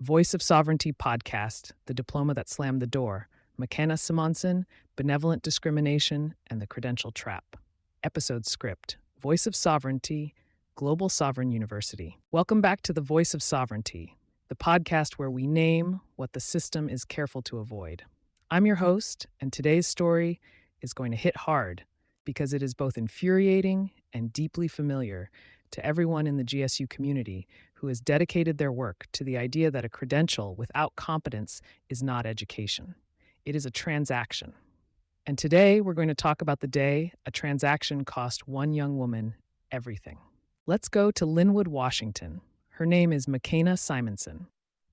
Voice of Sovereignty podcast, The Diploma That Slammed the Door, Makena Simonsen, Benevolent Discrimination, and the Credential Trap. Episode script, Voice of Sovereignty, Global Sovereign University. Welcome back to The Voice of Sovereignty, the podcast where we name what the system is careful to avoid. I'm your host, and today's story is going to hit hard because it is both infuriating and deeply familiar to everyone in the GSU community who has dedicated their work to the idea that a credential without competence is not education. It is a transaction. And today we're going to talk about the day a transaction cost one young woman everything. Let's go to Lynnwood, Washington. Her name is Makena Simonsen.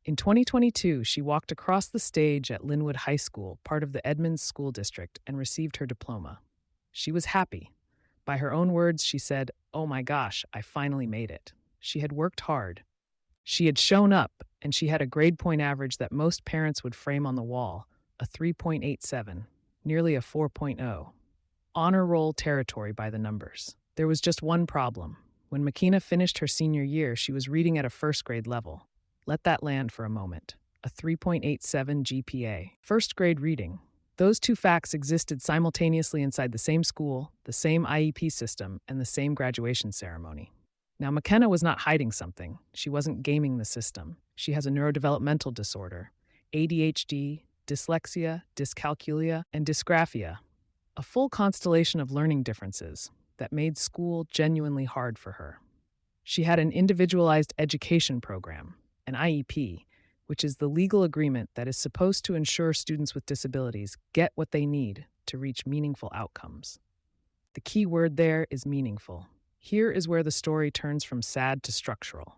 In 2022, she walked across the stage at Lynnwood High School, part of the Edmonds School District, and received her diploma. She was happy. By her own words, she said, "Oh my gosh, I finally made it." She had worked hard. She had shown up, and she had a grade point average that most parents would frame on the wall, a 3.87, nearly a 4.0. Honor roll territory by the numbers. There was just one problem. When Makena finished her senior year, she was reading at a first grade level. Let that land for a moment. A 3.87 GPA. First grade reading. Those two facts existed simultaneously inside the same school, the same IEP system, and the same graduation ceremony. Now, Makena was not hiding something. She wasn't gaming the system. She has a neurodevelopmental disorder, ADHD, dyslexia, dyscalculia, and dysgraphia, a full constellation of learning differences that made school genuinely hard for her. She had an Individualized Education Program, an IEP, which is the legal agreement that is supposed to ensure students with disabilities get what they need to reach meaningful outcomes. The key word there is meaningful. Here is where the story turns from sad to structural.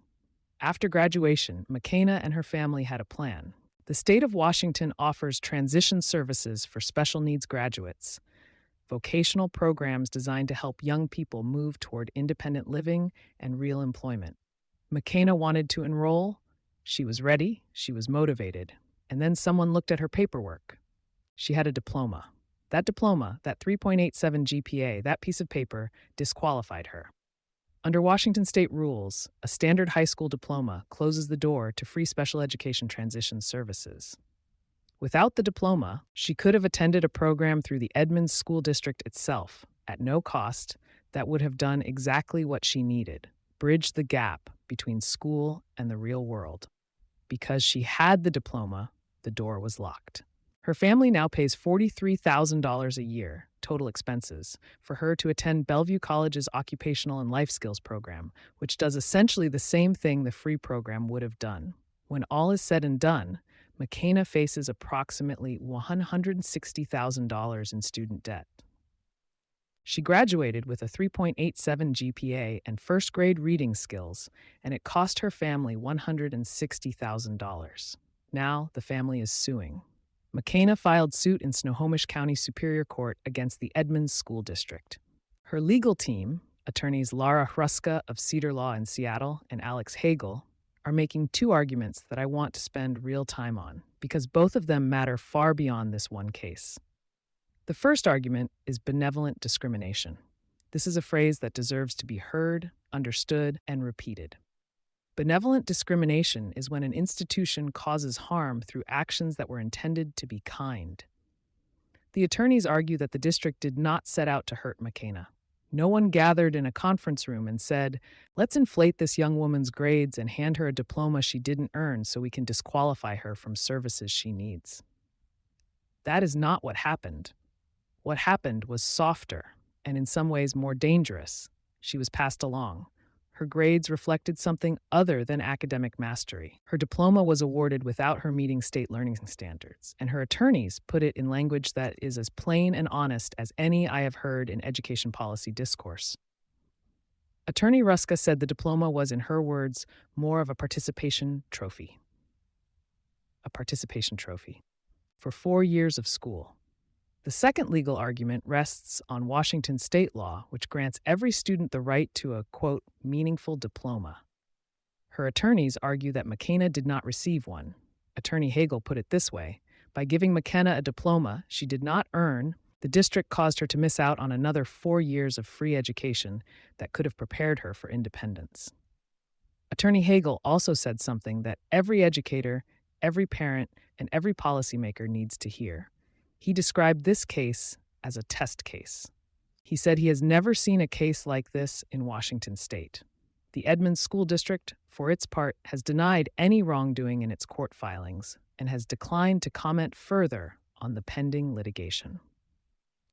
After graduation, Makena and her family had a plan. The state of Washington offers transition services for special needs graduates, vocational programs designed to help young people move toward independent living and real employment. Makena wanted to enroll. She was ready, she was motivated, and then someone looked at her paperwork. She had a diploma. That diploma, that 3.87 GPA, that piece of paper, disqualified her. Under Washington state rules, a standard high school diploma closes the door to free special education transition services. Without the diploma, she could have attended a program through the Edmonds School District itself, at no cost, that would have done exactly what she needed, bridge the gap between school and the real world. Because she had the diploma, the door was locked. Her family now pays $43,000 a year, total expenses, for her to attend Bellevue College's Occupational and Life Skills program, which does essentially the same thing the free program would have done. When all is said and done, Makena faces approximately $160,000 in student debt. She graduated with a 3.87 GPA and first grade reading skills, and it cost her family $160,000. Now the family is suing. Makena filed suit in Snohomish County Superior Court against the Edmonds School District. Her legal team, attorneys Laura Hruska of Cedar Law in Seattle and Alex Hagel, are making two arguments that I want to spend real time on, because both of them matter far beyond this one case. The first argument is benevolent discrimination. This is a phrase that deserves to be heard, understood, and repeated. Benevolent discrimination is when an institution causes harm through actions that were intended to be kind. The attorneys argue that the district did not set out to hurt Makena. No one gathered in a conference room and said, "Let's inflate this young woman's grades and hand her a diploma she didn't earn so we can disqualify her from services she needs." That is not what happened. What happened was softer and in some ways more dangerous. She was passed along. Her grades reflected something other than academic mastery. Her diploma was awarded without her meeting state learning standards, and her attorneys put it in language that is as plain and honest as any I have heard in education policy discourse. Attorney Hruska said the diploma was, in her words, more of a participation trophy. A participation trophy for 4 years of school. The second legal argument rests on Washington state law, which grants every student the right to a, quote, meaningful diploma. Her attorneys argue that Makena did not receive one. Attorney Hagel put it this way: by giving Makena a diploma she did not earn, the district caused her to miss out on another 4 years of free education that could have prepared her for independence. Attorney Hagel also said something that every educator, every parent, and every policymaker needs to hear. He described this case as a test case. He said he has never seen a case like this in Washington state. The Edmonds School District, for its part, has denied any wrongdoing in its court filings and has declined to comment further on the pending litigation.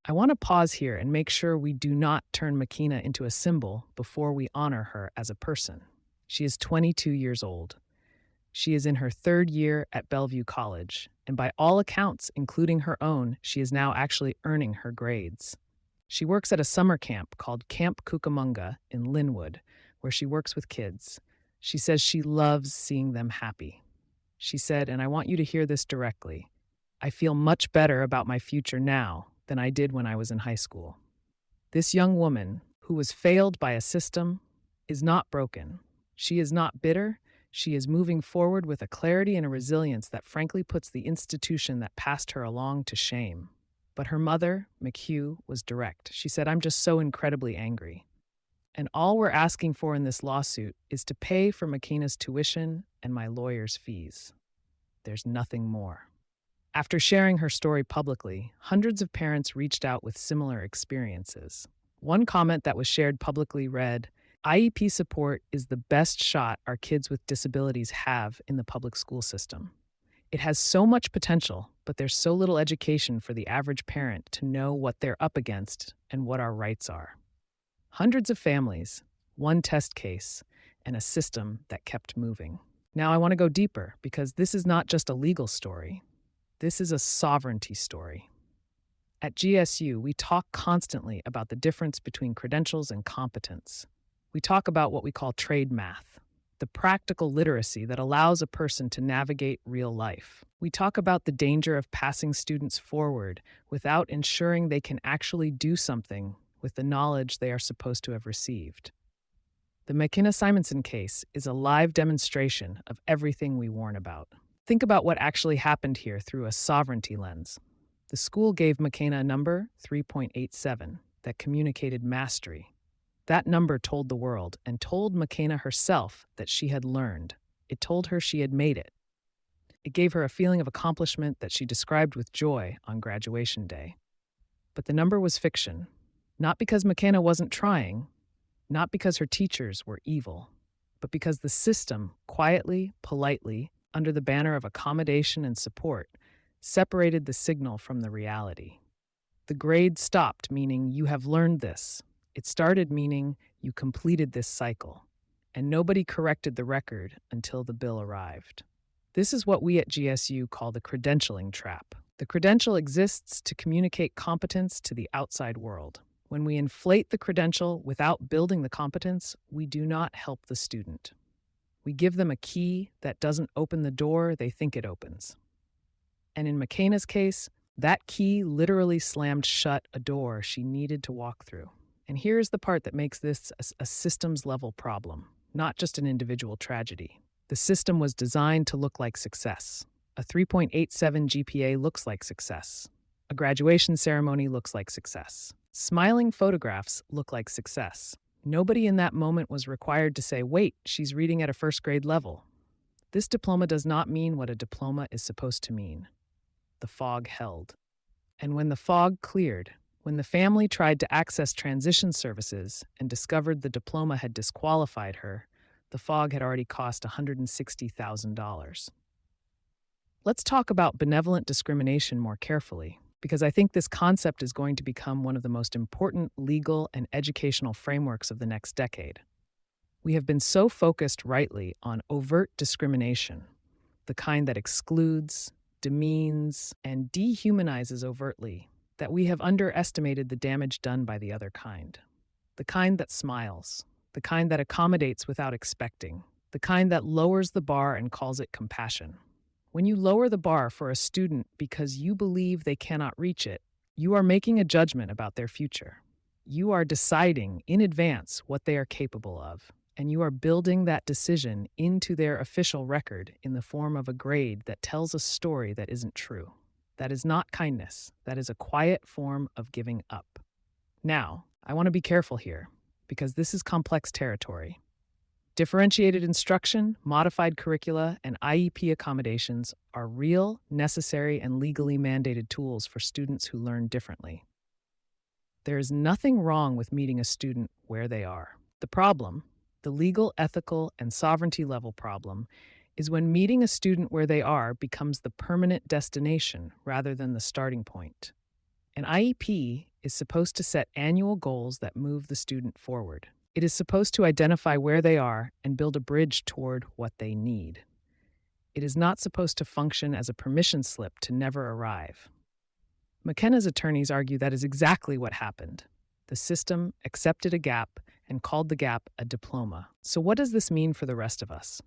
I want to pause here and make sure we do not turn Makena into a symbol before we honor her as a person. She is 22 years old. She is in her third year at Bellevue College, and by all accounts, including her own, she is now actually earning her grades. She works at a summer camp called Camp Cucamonga in Lynnwood, where she works with kids. She says she loves seeing them happy. She said, and I want you to hear this directly, I feel much better about my future now than I did when I was in high school. This young woman, who was failed by a system, is not broken. She is not bitter. She is moving forward with a clarity and a resilience that frankly puts the institution that passed her along to shame. But her mother, McHugh, was direct. She said, I'm just so incredibly angry. And all we're asking for in this lawsuit is to pay for Makena's tuition and my lawyer's fees. There's nothing more. After sharing her story publicly, hundreds of parents reached out with similar experiences. One comment that was shared publicly read, IEP support is the best shot our kids with disabilities have in the public school system. It has so much potential, but there's so little education for the average parent to know what they're up against and what our rights are. Hundreds of families, one test case, and a system that kept moving. Now I want to go deeper because this is not just a legal story. This is a sovereignty story. At GSU, we talk constantly about the difference between credentials and competence. We talk about what we call trade math, the practical literacy that allows a person to navigate real life. We talk about the danger of passing students forward without ensuring they can actually do something with the knowledge they are supposed to have received. The Makena Simonsen case is a live demonstration of everything we warn about. Think about what actually happened here through a sovereignty lens. The school gave Makena a number, 3.87, that communicated mastery. That number told the world and told Makena herself that she had learned. It told her she had made it. It gave her a feeling of accomplishment that she described with joy on graduation day. But the number was fiction, not because Makena wasn't trying, not because her teachers were evil, but because the system, quietly, politely, under the banner of accommodation and support, separated the signal from the reality. The grade stopped, meaning you have learned this. It started meaning you completed this cycle, and nobody corrected the record until the bill arrived. This is what we at GSU call the credentialing trap. The credential exists to communicate competence to the outside world. When we inflate the credential without building the competence, we do not help the student. We give them a key that doesn't open the door they think it opens. And in Makena's case, that key literally slammed shut a door she needed to walk through. And here's the part that makes this a systems-level problem, not just an individual tragedy. The system was designed to look like success. A 3.87 GPA looks like success. A graduation ceremony looks like success. Smiling photographs look like success. Nobody in that moment was required to say, wait, she's reading at a first grade level. This diploma does not mean what a diploma is supposed to mean. The fog held. And when the fog cleared, when the family tried to access transition services and discovered the diploma had disqualified her, the fog had already cost $160,000. Let's talk about benevolent discrimination more carefully, because I think this concept is going to become one of the most important legal and educational frameworks of the next decade. We have been so focused rightly on overt discrimination, the kind that excludes, demeans, and dehumanizes overtly, that we have underestimated the damage done by the other kind. The kind that smiles, the kind that accommodates without expecting, the kind that lowers the bar and calls it compassion. When you lower the bar for a student because you believe they cannot reach it, you are making a judgment about their future. You are deciding in advance what they are capable of, and you are building that decision into their official record in the form of a grade that tells a story that isn't true. That is not kindness. That is a quiet form of giving up. Now, I want to be careful here, because this is complex territory. Differentiated instruction, modified curricula, and IEP accommodations are real, necessary, and legally mandated tools for students who learn differently. There is nothing wrong with meeting a student where they are. The problem, the legal, ethical, and sovereignty level problem, is when meeting a student where they are becomes the permanent destination rather than the starting point. An IEP is supposed to set annual goals that move the student forward. It is supposed to identify where they are and build a bridge toward what they need. It is not supposed to function as a permission slip to never arrive. Makena's attorneys argue that is exactly what happened. The system accepted a gap and called the gap a diploma. So what does this mean for the rest of us?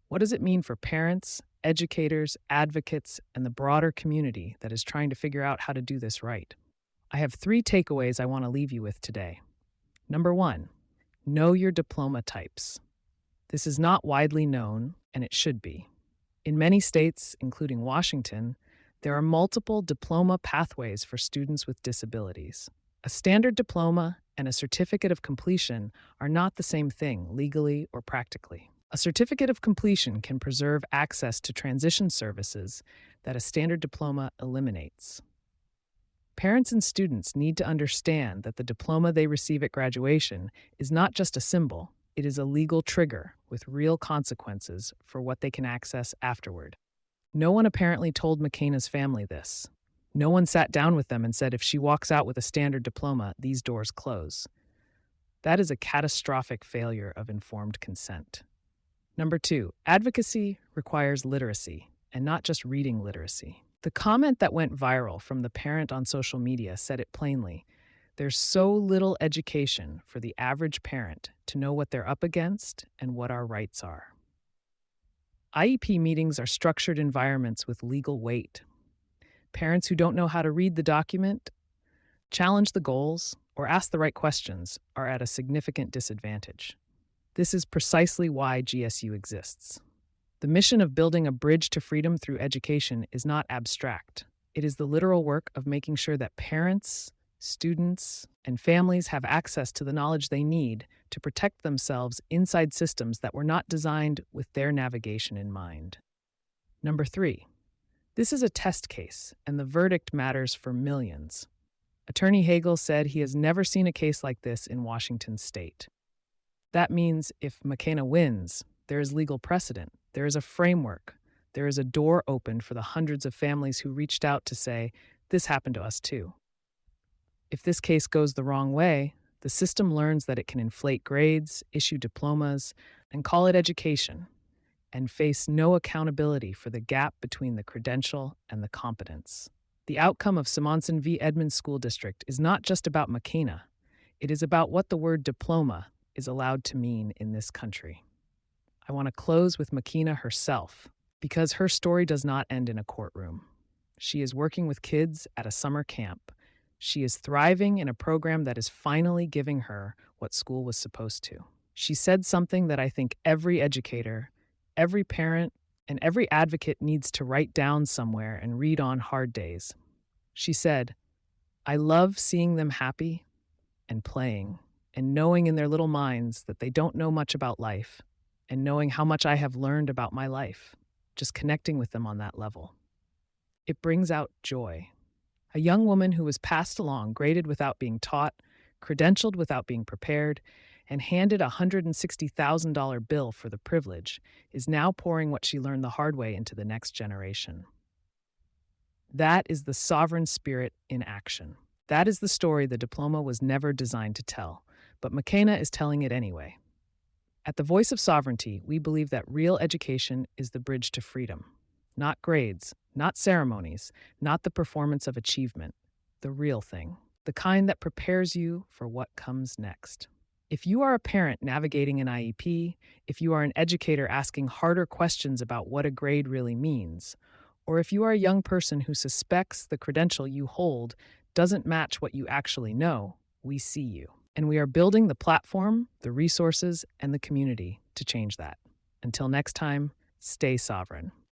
What does it mean for parents, educators, advocates, and the broader community that is trying to figure out how to do this right? I have 3 takeaways I want to leave you with today. Number 1, know your diploma types. This is not widely known, and it should be. In many states, including Washington, there are multiple diploma pathways for students with disabilities. A standard diploma and a certificate of completion are not the same thing legally or practically. A certificate of completion can preserve access to transition services that a standard diploma eliminates. Parents and students need to understand that the diploma they receive at graduation is not just a symbol, it is a legal trigger with real consequences for what they can access afterward. No one apparently told Makena's family this. No one sat down with them and said if she walks out with a standard diploma, these doors close. That is a catastrophic failure of informed consent. Number 2, advocacy requires literacy, and not just reading literacy. The comment that went viral from the parent on social media said it plainly. There's so little education for the average parent to know what they're up against and what our rights are. IEP meetings are structured environments with legal weight. Parents who don't know how to read the document, challenge the goals, or ask the right questions are at a significant disadvantage. This is precisely why GSU exists. The mission of building a bridge to freedom through education is not abstract. It is the literal work of making sure that parents, students, and families have access to the knowledge they need to protect themselves inside systems that were not designed with their navigation in mind. Number 3, this is a test case, and the verdict matters for millions. Attorney Hagel said he has never seen a case like this in Washington state. That means if Makena wins, there is legal precedent, there is a framework, there is a door opened for the hundreds of families who reached out to say, this happened to us too. If this case goes the wrong way, the system learns that it can inflate grades, issue diplomas, and call it education, and face no accountability for the gap between the credential and the competence. The outcome of Simonsen v. Edmonds School District is not just about Makena. It is about what the word diploma is allowed to mean in this country. I want to close with Makena herself, because her story does not end in a courtroom. She is working with kids at a summer camp. She is thriving in a program that is finally giving her what school was supposed to. She said something that I think every educator, every parent, and every advocate needs to write down somewhere and read on hard days. She said, I love seeing them happy and playing and knowing in their little minds that they don't know much about life and knowing how much I have learned about my life, just connecting with them on that level. It brings out joy. A young woman who was passed along, graded without being taught, credentialed without being prepared, and handed a $160,000 bill for the privilege, is now pouring what she learned the hard way into the next generation. That is the sovereign spirit in action. That is the story the diploma was never designed to tell, but Makena is telling it anyway. At the Voice of Sovereignty, we believe that real education is the bridge to freedom. Not grades, not ceremonies, not the performance of achievement. The real thing. The kind that prepares you for what comes next. If you are a parent navigating an IEP, if you are an educator asking harder questions about what a grade really means, or if you are a young person who suspects the credential you hold doesn't match what you actually know, we see you. And we are building the platform, the resources, and the community to change that. Until next time, stay sovereign.